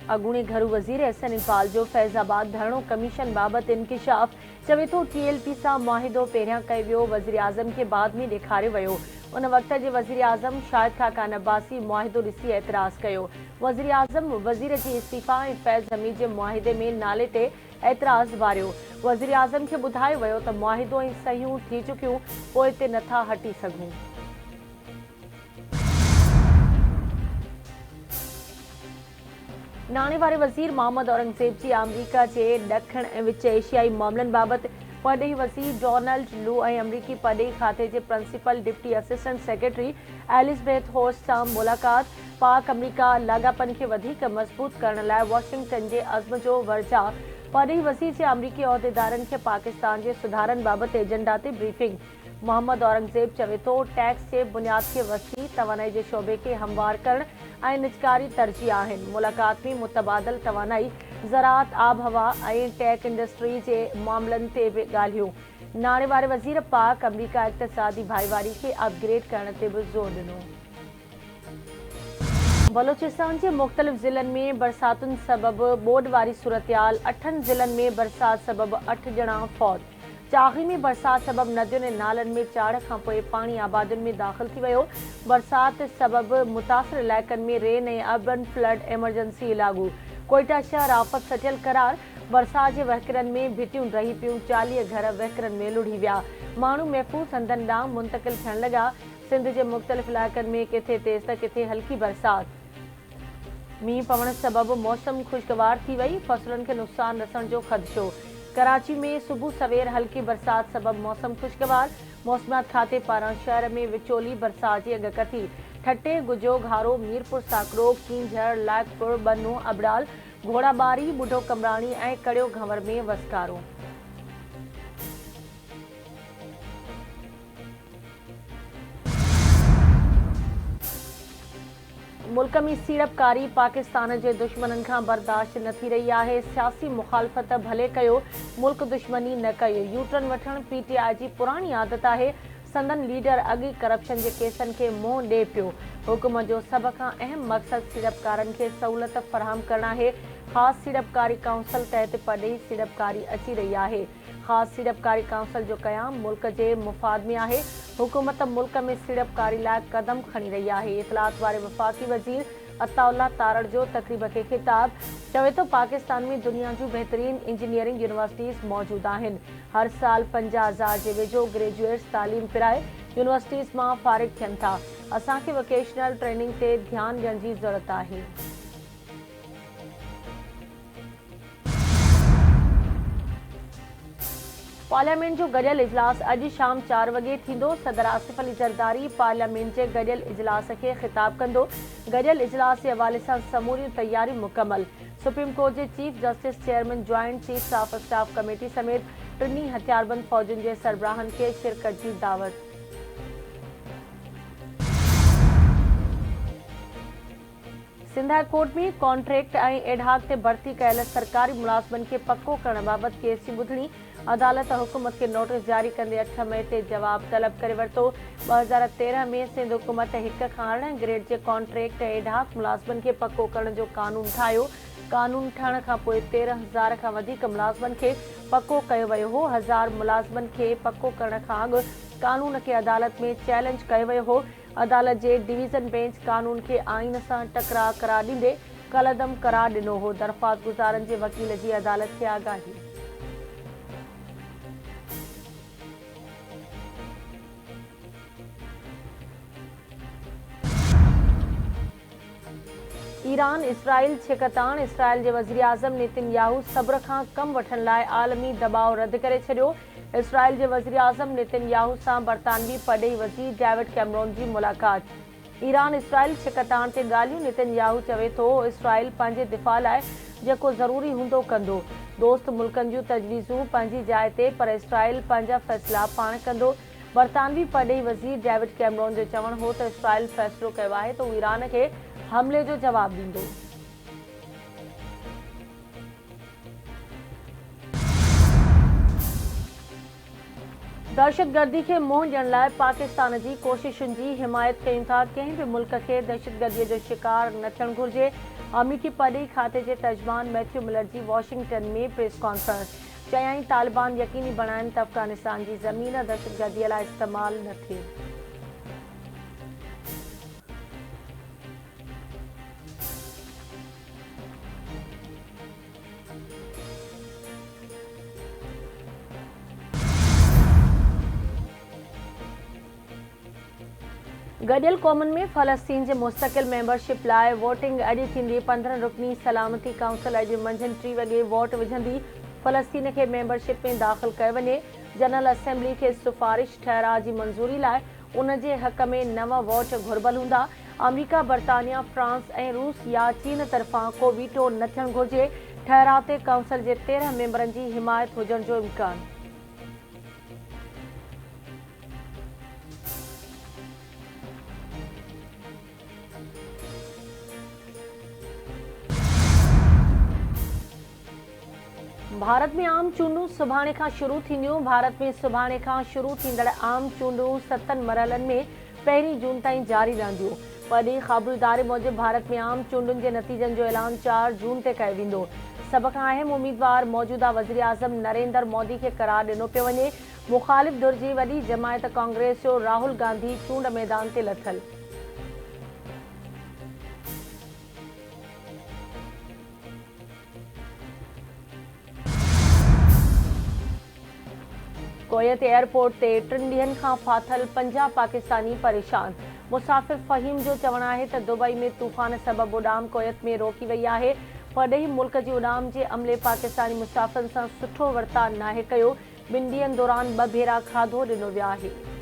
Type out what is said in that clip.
अॻूणे घरू वज़ीर एहसन इक़बाल जो फैज़ाबाद धरणो कमीशन बाबति इंकिशाफ चवे थो TLP सां मुआहिदो पहिरियां कयो वियो वज़ीर आज़म खे बाद में ॾेखारियो वियो। उन वक़्त जे वज़ीर आज़म शाहिद खाकान अब्बासी मुआहिदो ॾिसी एतिराज़ कयो। वज़ीर आज़म वज़ीर जी इस्तीफ़ा ऐं फैज़ हमीद जे मुआहिदे में नाले ते एतिराज़ वारियो। वज़ीर आज़म खे ॿुधायो वियो त मुआहिदो ऐं सहियूं थी चुकियूं, पोइ ते नथा हटी सघूं। नाणे वारे वज़ीर मोहम्मद औरंगज़ेब जी अमरीका जे ॾखण ऐं विच एशियाई मामलनि बाबति परॾेही वज़ीर डोनाल्ड लू ऐं अमरीकी परॾेही खाते जे principal deputy assistant secretary Elizabeth Horst सां मुलाक़ात। पाक अमरीका लाॻापनि खे वधीक मज़बूत करण लाइ वॉशिंगटन जे अज़्म जो वर्जा। परॾेही वज़ीर जे अमरीकी उहिदेदारनि खे पाकिस्तान जे सुधारनि बाबति एजेंडा ते ब्रीफिंग। मोहम्मद औरंगज़ेब चवे थो टैक्स जे बुनियाद खे वसी तवानाई जे शोबे खे हमवार करण ऐं निजकारी तरजीह आहिनि। मुलाक़ात में मुतबादल तवानाई, ज़राअत, आब हवा ऐं टेक इंडस्ट्री जे मामलनि ते बि ॻाल्हियूं। नाणे वारे वज़ीर पाक अमरीका इक़्तिसादी भाईवारी खे अपग्रेड करण ते बि ज़ोर ॾिनो। बलोचिस्तान जे मुख़्तलिफ़ ज़िलनि में बरसातुनि सबबि ॿोॾि वारी सूरतहाल। 8 ज़िलनि में बरसात सबबि 8 ॼणा फौत। चाही में बरसात सबबि नदियुनि ऐं नालनि में चाढ़ खां पोइ पाणी आबादियुनि में दाख़िल थी वियो। बरसात सबबि मुतासिर इलाइक़नि में रेन ऐं अर्बन फ्लड एमरजेंसी लागू। कोयटा शहर आफ़त सटियल करार। बरसात जे वहिकिरनि में भिटियूं रही पियूं। 40 घर वहिकिरनि में लुढ़ी विया। माण्हू महफ़ूज़ हंधनि ॾांहुं मुंतक़िल थियण लॻा। सिंध जे मुख़्तलिफ़ इलाइक़नि में किथे तेज़ त किथे हल्की बरसात। मींहुं पवण सबबि मौसम ख़ुशगवार थी वई। फसलुनि खे नुक़सान रसण जो ख़दशो। कराची में सुबुह सवेर हल्की बरसात सबबि मौसम ख़ुशगवार। मौसमियात खाते पारां शहर में विचोली बरसात जी अॻकथी। ठटे, गुजो, घारो, मीरपुर साकरो, कींझर, लायकपुर, बन्नू, अबड़ाल, घोड़ाबारी, बुढो कमराणी ऐं कड़ियो घंवर में वसकारो। मुल्क में सीड़पकारी पाकिस्तान जे दुश्मननि खां बर्दाश्त न थी रही आहे। सियासी मुखालफ़त भले कयो, मुल्क दुश्मनी न कयो। यूटर्न वठण PTI जी पुराणी आदत आहे। संदन लीडर अॻु करप्शन जे केसनि खे मुंहुं ॾिए पियो। हुकूमत जो सभ खां अहम मक़सदु सीड़पकारनि खे सहूलियत फ़राहम करण आहे। ख़ासि सीड़पकारी काउंसिल तहत परॾेही सीड़पकारी अची रही आहे। ख़ासि सीड़पकारी काउंसिल जो क़याम मुल्क जे मुफ़ाद में आहे। हुकूमत मुल्क में सीड़पकारी लाइ क़दम खणी रही आहे। इतलात वारे वफ़ाक़ी वज़ीर अताउल्लाह तारड़ जो तक़रीब खे ख़िताब। चवे थो पाकिस्तान में दुनिया जूं बहितरीन इंजीनियरिंग यूनिवर्सिटीज़ मौजूदु आहिनि। हर साल 50,000 जे वेझो ग्रेजुएट्स तालीम पिराए यूनिवर्सिटीज़ मां फ़ारिग़ थियनि था। असांखे वोकेशनल ट्रेनिंग ते ध्यानु ॾियण जी ज़रूरत आहे। पार्लियामेंट जो गॾियल इजलास अॼु शाम 4 वॻे थींदो। सदर आसिफ अली ज़रदारी पार्लियामेंट जे गॾियल इजलास खे ख़िताब कंदो। गॾियल इजलास जे हवाले सां समूरियूं तयारियूं मुकमल। Supreme court J chief justice chairman joint chief of staff committee समेत टिनी हथियारबंद फ़ौजुनि जे सरबराहनि खे शिरकत जी दावत। सिंध हाई कोर्ट में कॉन्ट्रैक्ट ऐं एडहाक ते भर्ती कयल सरकारी मुलाज़िमनि खे पको करण बाबति केस जी ॿुधणी। अदालत हुकूमत खे नोटिस जारी कंदे 8 मई ते जवाब तलब करे वरितो। 2013 में सिंध हुकूमत 1 खां 8 ग्रेड जे कॉन्ट्रैक्ट ऐं एडहाक मुलाज़िमनि खे पको करण जो कानून ठाहियो। कानून ठहण खां पोइ 13,000 खां वधीक मुलाज़िमनि खे पको कयो वियो हो। 1000 मुलाज़िमनि खे पको करण खां अॻु कानून खे अदालत में चैलेंज कयो वियो हो। अदालत जे डिवीज़न बेंच कानून खे आइन सां टकरार करार ॾींदे कलअदम करार ॾिनो हो। दरख़्वास्त गुज़ारनि जे वकील जी अदालत खे आगाही। ईरान इसराइल छिकताण। इसराइल जे वज़ीर आज़म नेतन्याहू सब्र खां कम वठण लाइ आलमी दबाव रद्द करे छॾियो। इसराइल जे वज़ीर आज़म नेतन्याहू सां बरतानवी परॾेही वज़ीर डेविड कैमरॉन जी मुलाक़ात। ईरान इसराइल छिकताण ते ॻाल्हियूं। नेतन्याहू चवे थो इसराइल पंहिंजे दिफ़ा लाइ जेको ज़रूरी हूंदो कंदो। दोस्त मुल्कनि जूं तजवीज़ूं पंहिंजी जाइ ते, पर इसराइल पंहिंजा फ़ैसिला पाण कंदो। बरतानवी परॾेही वज़ीर डेविड कैमरॉन जो चवणु हो त इसराइल फ़ैसिलो कयो आहे त हू ईरान खे हमले जो जवाब ॾींदो। दहशतगर्दी खे मुंहुं ॾियण लाइ पाकिस्तान जी कोशिशुनि जी हिमायत कयूं था। कंहिं बि मुल्क खे दहशतगर्दीअ जो शिकार न थियणु घुर्जे। अमरीकी परॾेही खाते जे तर्जुमान मैथ्यू मिलर जी वॉशिंगटन में प्रेस कॉन्फ्रेंस। चयाईं तालिबान यकीनी बणाइनि त अफगानिस्तान जी ज़मीन दहशतगर्दीअ लाइ इस्तेमालु न थिए। गडि॒यल क़ौमुनि में फ़लस्तीन जे मुस्तक़िल मेंबरशिप लाइ वोटिंग अॼु थींदी। 15 रुकनी सलामती काउंसिल अॼु मंझंदि 3 वॻे वोट विझंदी। फ़लस्तीन खे मेंबरशिप में दाख़िल कयो वञे। जनरल असेंबली खे सिफ़ारिश ठहराउ जी मंज़ूरी लाइ उन जे हक़ में 9 वोट घुर्बल हूंदा। अमरीका, बर्तानिया, फ्रांस ऐं रूस या चीन तरफ़ां को वीटो न थियणु घुर्जे। ठहराउ ते काउंसिल जे 13 मेंबरनि जी हिमायत हुजण जो इम्कान। भारत में आम चूंडूं सुभाणे खां शुरू थींदियूं। भारत में सुभाणे खां शुरू थींदड़ आम चूंडूं 7 मरहलनि में 1 जून ताईं जारी रहंदियूं। परॾेही ख़ाबिरु इदारे मूजिबि भारत में आम चूंडुनि जे नतीजनि जो ऐलान 4 जून ते कयो वेंदो। सभ खां अहम उम्मीदवार मौजूदा वज़ीर आज़म नरेंद्र मोदी खे क़रार ॾिनो पियो वञे। मुख़ालिफ़ धुर जी वॾी जमायत कांग्रेस जो राहुल गांधी चूंड मैदान ते लथल। कोयत एयरपोर्ट ते 3 ॾींहनि खां फाथल 50 पाकिस्तानी परेशान। मुसाफ़िर फ़हीम जो चवणु आहे त दुबई में तूफ़ान सबबि उॾाम कोयत में रोकी वई आहे। परॾेही मुल्क जी उॾाम जे अमले पाकिस्तानी मुसाफ़िरनि सां सुठो वर्ताउ नाहे कयो। 2 ॾींहनि दौरान 2 भेरा खाधो ॾिनो वियो आहे।